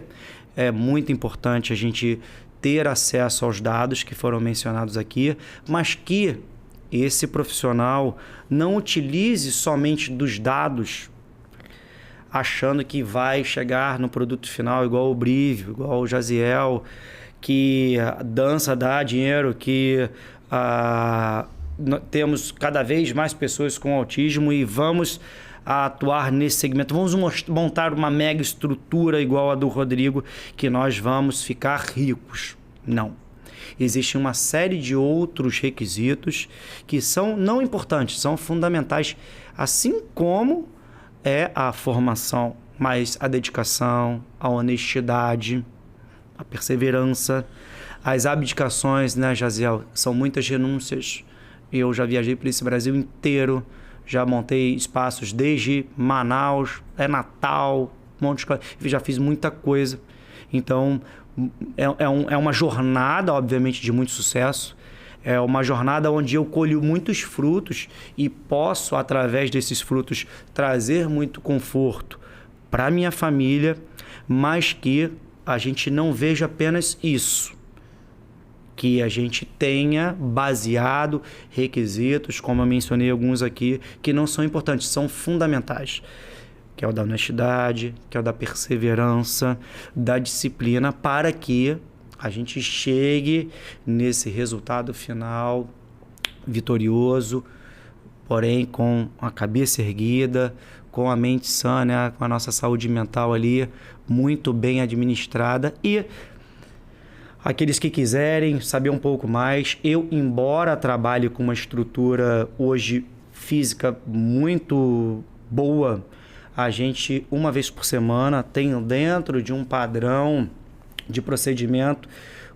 é muito importante a gente ter acesso aos dados que foram mencionados aqui, mas que esse profissional não utilize somente dos dados achando que vai chegar no produto final igual o Brívio, igual o Jaziel, que a dança dá dinheiro, que temos cada vez mais pessoas com autismo e vamos atuar nesse segmento. Vamos montar uma mega estrutura igual a do Rodrigo, que nós vamos ficar ricos. Não. Existe uma série de outros requisitos que são não importantes, são fundamentais, assim como a formação, mas a dedicação, a honestidade, a perseverança, as abdicações, né, Jaziel? São muitas renúncias. Eu já viajei por esse Brasil inteiro, já montei espaços desde Manaus, Natal, Monte Claro, já fiz muita coisa. Então, é uma jornada, obviamente, de muito sucesso. É uma jornada onde eu colho muitos frutos e posso, através desses frutos, trazer muito conforto para a minha família, mas que a gente não veja apenas isso. Que a gente tenha baseado requisitos, como eu mencionei alguns aqui, que não são importantes, são fundamentais. Que é o da honestidade, que é o da perseverança, da disciplina, para que a gente chegue nesse resultado final vitorioso, porém com a cabeça erguida, com a mente sã, né? Com a nossa saúde mental ali muito bem administrada. E aqueles que quiserem saber um pouco mais, eu, embora trabalhe com uma estrutura hoje física muito boa, a gente, uma vez por semana, tem dentro de um padrão de procedimento,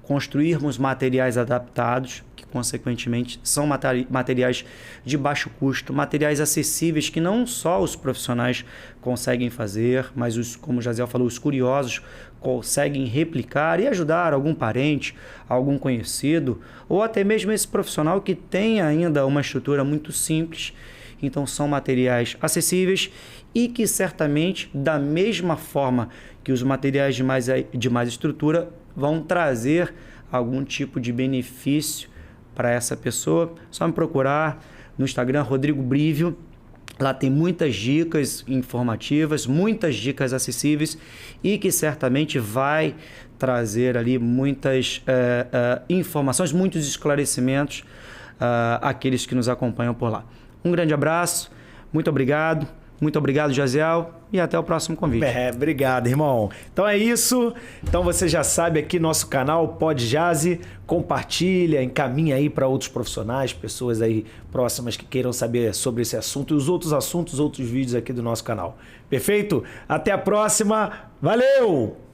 construirmos materiais adaptados, que consequentemente, são materiais de baixo custo, materiais acessíveis que não só os profissionais conseguem fazer, mas, como o Jaziel falou, os curiosos conseguem replicar e ajudar algum parente, algum conhecido, ou até mesmo esse profissional que tem ainda uma estrutura muito simples. Então, são materiais acessíveis e que certamente, da mesma forma que os materiais de mais estrutura, vão trazer algum tipo de benefício para essa pessoa. Só me procurar no Instagram, Rodrigo Brivio. Lá tem muitas dicas informativas, muitas dicas acessíveis e que certamente vai trazer ali muitas informações, muitos esclarecimentos àqueles que nos acompanham por lá. Um grande abraço, muito obrigado. Muito obrigado, Jaziel, e até o próximo convite. Obrigado, irmão. Então é isso. Então você já sabe aqui nosso canal Pod Jazzy, compartilha, encaminha aí para outros profissionais, pessoas aí próximas que queiram saber sobre esse assunto e os outros assuntos, outros vídeos aqui do nosso canal. Perfeito? Até a próxima. Valeu!